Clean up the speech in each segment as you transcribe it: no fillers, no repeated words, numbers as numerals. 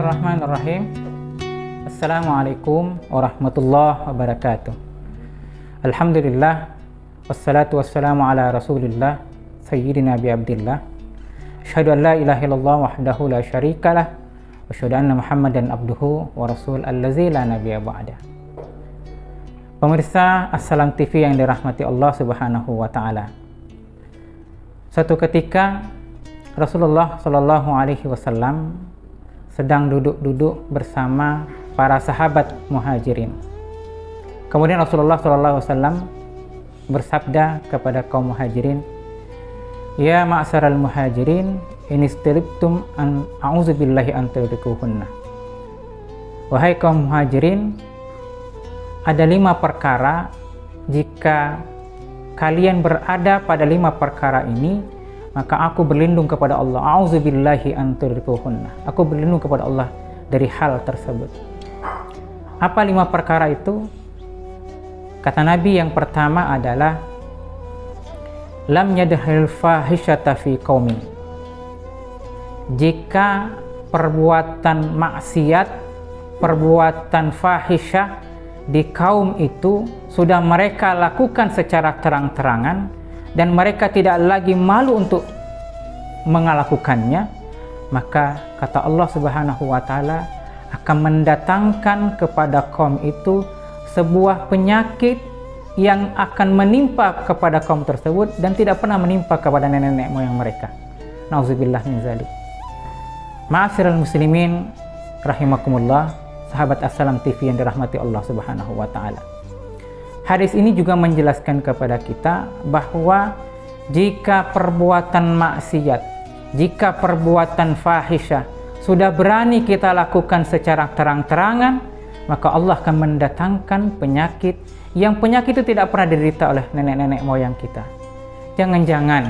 Bismillahirrahmanirrahim. Assalamualaikum warahmatullahi wabarakatuh. Alhamdulillah, wassalatu wassalamu ala rasulillah, sayyidina Abi Abdillah. Asyhadu an la ilaha illallah wahdahu la syarikalah, wa asyhadu anna Muhammadan abduhu wa rasul allazi la nabiyya ba'da. Pemirsa Assalam TV yang dirahmati Allah Subhanahu wa taala. Suatu ketika Rasulullah Shallallahu alaihi wasallam sedang duduk-duduk bersama para sahabat muhajirin. Kemudian Rasulullah SAW bersabda kepada kaum muhajirin, "Ya ma'saral muhajirin, in istalibtum an a'udzubillahi an tudrikuhunna." Wahai kaum muhajirin, ada 5 perkara, jika kalian berada pada 5 perkara ini, maka aku berlindung kepada Allah. A'udzubillahi an tudrikuhunna. Aku berlindung kepada Allah dari hal tersebut. Apa 5 perkara itu? Kata Nabi, yang pertama adalah lam yadhil fahisyata fi qaumi. Jika perbuatan maksiat, perbuatan fahisyah di kaum itu sudah mereka lakukan secara terang-terangan dan mereka tidak lagi malu untuk melakukannya, maka kata Allah Subhanahu wa taala akan mendatangkan kepada kaum itu sebuah penyakit yang akan menimpa kepada kaum tersebut dan tidak pernah menimpa kepada nenek-nenek moyang mereka. Nauzubillah min zalik. Ma'asyiral muslimin rahimakumullah, sahabat Assalam TV yang dirahmati Allah Subhanahu wa taala. Hadis ini juga menjelaskan kepada kita bahwa jika perbuatan maksiat, jika perbuatan fahisyah sudah berani kita lakukan secara terang-terangan, maka Allah akan mendatangkan penyakit yang penyakit itu tidak pernah diderita oleh nenek-nenek moyang kita. Jangan-jangan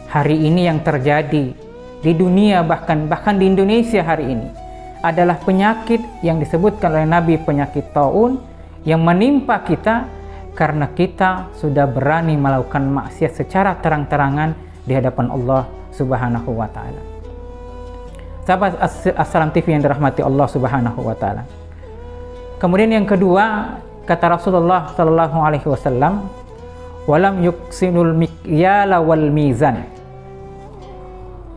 hari ini yang terjadi di dunia, bahkan di Indonesia hari ini adalah penyakit yang disebutkan oleh Nabi, penyakit taun, yang menimpa kita karena kita sudah berani melakukan maksiat secara terang-terangan di hadapan Allah Subhanahu wa taala. Sahabat Assalam TV yang dirahmati Allah Subhanahu wa taala. Kemudian yang kedua, kata Rasulullah sallallahu alaihi wasallam, walam yuksinul mikyala wal mizan.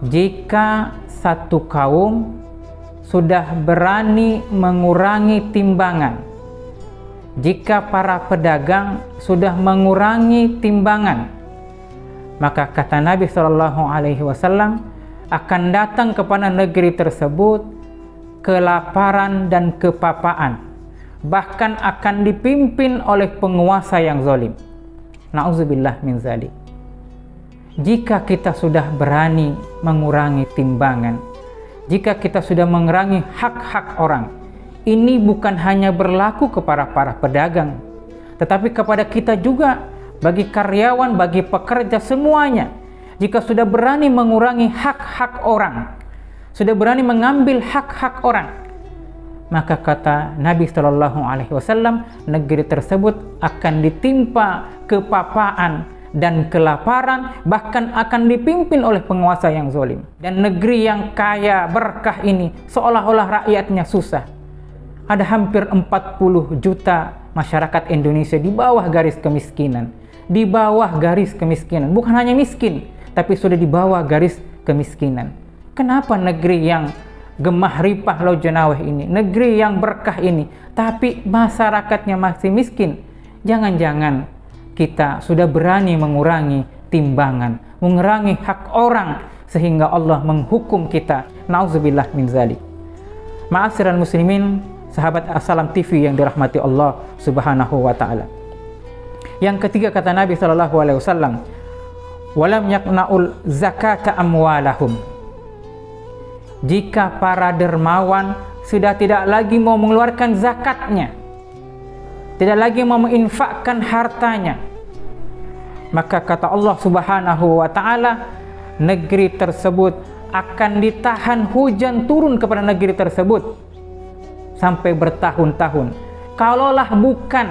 Jika satu kaum sudah berani mengurangi timbangan, jika para pedagang sudah mengurangi timbangan, maka kata Nabi Shallallahu alaihi wasallam akan datang kepada negeri tersebut kelaparan dan kepapaan, bahkan akan dipimpin oleh penguasa yang zalim. Nauzubillah min zalik. Jika kita sudah berani mengurangi timbangan, jika kita sudah mengurangi hak-hak orang, ini bukan hanya berlaku kepada para pedagang, tetapi kepada kita juga, bagi karyawan, bagi pekerja, semuanya. Jika sudah berani mengurangi hak-hak orang, sudah berani mengambil hak-hak orang, maka kata Nabi Shallallahu alaihi wasallam, negeri tersebut akan ditimpa kepapaan dan kelaparan, bahkan akan dipimpin oleh penguasa yang zalim. Dan negeri yang kaya berkah ini seolah-olah rakyatnya susah. Ada hampir 40 juta masyarakat Indonesia di bawah garis kemiskinan. Di bawah garis kemiskinan. Bukan hanya miskin, tapi sudah di bawah garis kemiskinan. Kenapa negeri yang gemah ripah Laut Jenawah ini, negeri yang berkah ini, tapi masyarakatnya masih miskin? Jangan-jangan kita sudah berani mengurangi timbangan, mengurangi hak orang, sehingga Allah menghukum kita. Nauzubillah min zalik. Ma'asyiral muslimin, sahabat Assalam TV yang dirahmati Allah Subhanahu wa taala. Yang ketiga, kata Nabi sallallahu alaihi wasallam, walam yaqnaul zakata amwalahum. Jika para dermawan sudah tidak lagi mau mengeluarkan zakatnya, tidak lagi mau menginfakkan hartanya, maka kata Allah Subhanahu wa taala, negeri tersebut akan ditahan hujan turun kepada negeri tersebut sampai bertahun-tahun. Kalaulah bukan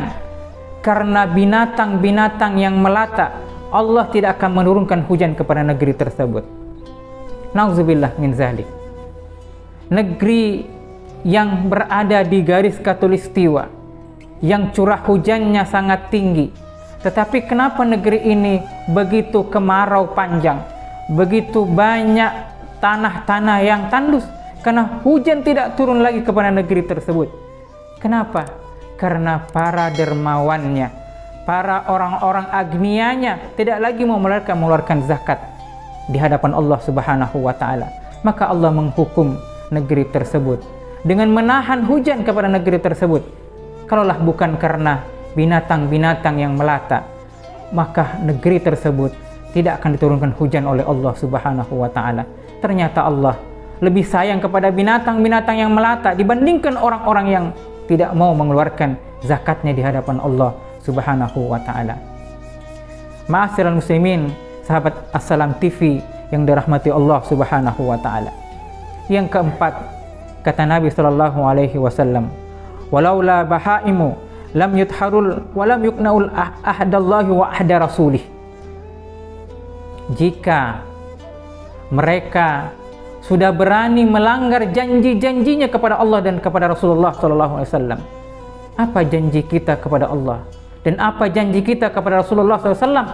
karena binatang-binatang yang melata, Allah tidak akan menurunkan hujan kepada negeri tersebut. Nauzubillah min zalik. negeri yang berada di garis khatulistiwa, yang curah hujannya sangat tinggi. Tetapi kenapa negeri ini begitu kemarau panjang, begitu banyak tanah-tanah yang tandus? Karena hujan tidak turun lagi kepada negeri tersebut. Kenapa? Karena para dermawannya, para orang-orang agnianya tidak lagi mau mengeluarkan zakat di hadapan Allah Subhanahu wa taala. Maka Allah menghukum negeri tersebut dengan menahan hujan kepada negeri tersebut. Kalaulah bukan karena binatang-binatang yang melata, maka negeri tersebut tidak akan diturunkan hujan oleh Allah Subhanahu wa taala. Ternyata Allah lebih sayang kepada binatang-binatang yang melata dibandingkan orang-orang yang tidak mau mengeluarkan zakatnya di hadapan Allah Subhanahu wa taala. Ma'asyiral muslimin, sahabat Assalam TV yang dirahmati Allah Subhanahu wa taala. Yang keempat, kata Nabi sallallahu alaihi wasallam, "Walaula bahaimu lam yutharul wa lam yuknaul ahdallahi wa ahda rasulih." Jika mereka sudah berani melanggar janji-janjinya kepada Allah dan kepada Rasulullah sallallahu alaihi wasallam, apa janji kita kepada Allah dan apa janji kita kepada Rasulullah sallallahu alaihi wasallam?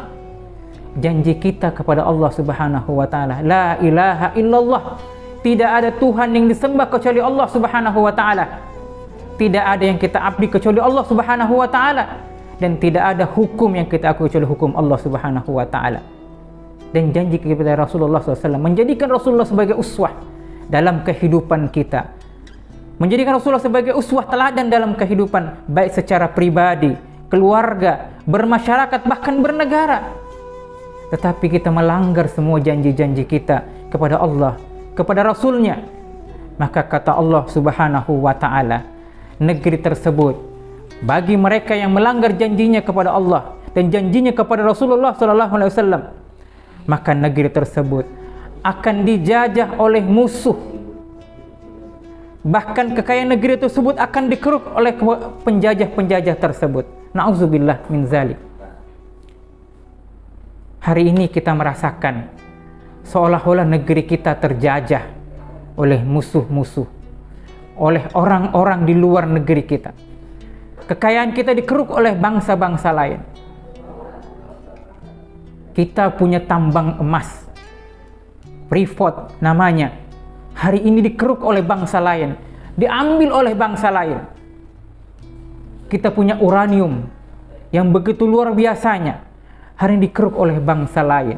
Janji kita kepada Allah Subhanahu wa taala, la ilaha illallah, tidak ada Tuhan yang disembah kecuali Allah Subhanahu wa taala. Tidak ada yang kita abdi kecuali Allah Subhanahu wa taala, dan tidak ada hukum yang kita akui kecuali hukum Allah Subhanahu wa taala. Dan janji kepada Rasulullah SAW menjadikan Rasulullah sebagai uswah dalam kehidupan kita, menjadikan Rasulullah sebagai uswah teladan dalam kehidupan, baik secara pribadi, keluarga, bermasyarakat, bahkan bernegara. Tetapi kita melanggar semua janji-janji kita kepada Allah, kepada Rasulnya. Maka kata Allah Subhanahu wa ta'ala, negeri tersebut bagi mereka yang melanggar janjinya kepada Allah dan janjinya kepada Rasulullah SAW, maka negeri tersebut akan dijajah oleh musuh. Bahkan kekayaan negeri tersebut akan dikeruk oleh penjajah-penjajah tersebut. Na'udzubillah min zalik. Hari ini kita merasakan seolah-olah negeri kita terjajah oleh musuh-musuh, oleh orang-orang di luar negeri kita. Kekayaan kita dikeruk oleh bangsa-bangsa lain. Kita punya tambang emas, Freeport namanya, hari ini dikeruk oleh bangsa lain, diambil oleh bangsa lain. Kita punya uranium yang begitu luar biasanya, hari ini dikeruk oleh bangsa lain.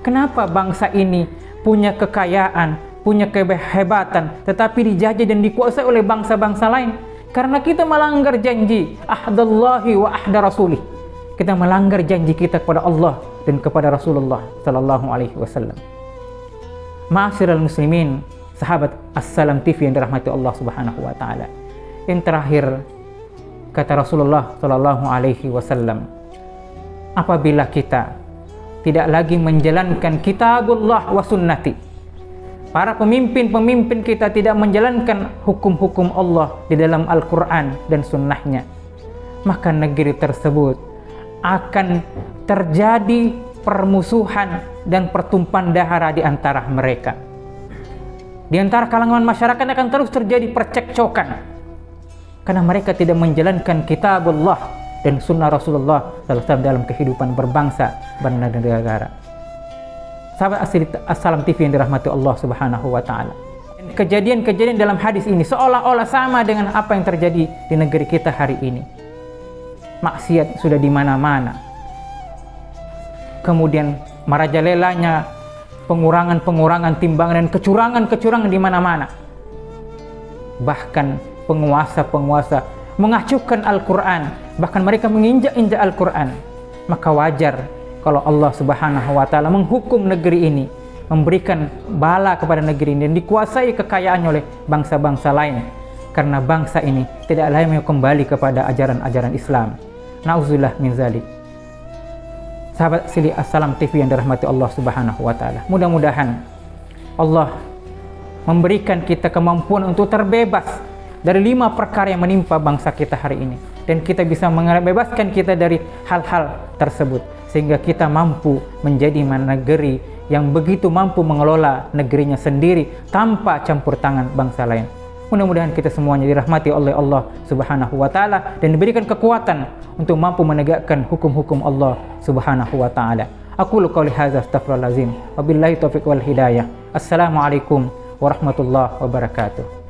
Kenapa bangsa ini punya kekayaan, punya kehebatan, tetapi dijajah dan dikuasai oleh bangsa-bangsa lain? Karena kita melanggar janji ahdallahi wa ahda rasulih. Kita melanggar janji kita kepada Allah dan kepada Rasulullah sallallahu alaihi wasallam. Ma'asyiral muslimin, sahabat Assalam TV yang dirahmati Allah Subhanahu wa taala. Yang terakhir, kata Rasulullah sallallahu alaihi wasallam, apabila kita tidak lagi menjalankan kitabullah wa sunnati, para pemimpin-pemimpin kita tidak menjalankan hukum-hukum Allah di dalam Al-Quran dan sunnahnya, maka negeri tersebut akan terjadi permusuhan dan pertumpahan darah di antara mereka. Di antara kalangan masyarakat akan terus terjadi percekcokan karena mereka tidak menjalankan kitabullah dan sunnah Rasulullah SAW dalam kehidupan berbangsa, bernegara. Sahabat Assalam TV yang dirahmati Allah Subhanahu wa taala. Kejadian-kejadian dalam hadis ini seolah-olah sama dengan apa yang terjadi di negeri kita hari ini. Maksiat sudah di mana-mana. Kemudian merajalelanya pengurangan-pengurangan timbangan dan kecurangan-kecurangan di mana-mana. Bahkan penguasa-penguasa mengacuhkan Al-Quran, bahkan mereka menginjak-injak Al-Quran. Maka wajar kalau Allah Subhanahu wa taala menghukum negeri ini, memberikan bala kepada negeri ini dan dikuasai kekayaannya oleh bangsa-bangsa lain, karena bangsa ini tidak lain mau kembali kepada ajaran-ajaran Islam. Na'udzubillah min zalik. Sahabat Sili Assalam TV yang dirahmati Allah Subhanahu wa taala, mudah-mudahan Allah memberikan kita kemampuan untuk terbebas dari 5 perkara yang menimpa bangsa kita hari ini, dan kita bisa membebaskan kita dari hal-hal tersebut sehingga kita mampu menjadi negeri yang begitu mampu mengelola negerinya sendiri tanpa campur tangan bangsa lain. Mudah-mudahan kita semuanya dirahmati oleh Allah Subhanahu wa taala dan diberikan kekuatan untuk mampu menegakkan hukum-hukum Allah Subhanahu wa taala. Aqulu qouli hadza astaghfirullahal azim. Wabillahi taufiq wal hidayah. Assalamualaikum warahmatullahi wabarakatuh.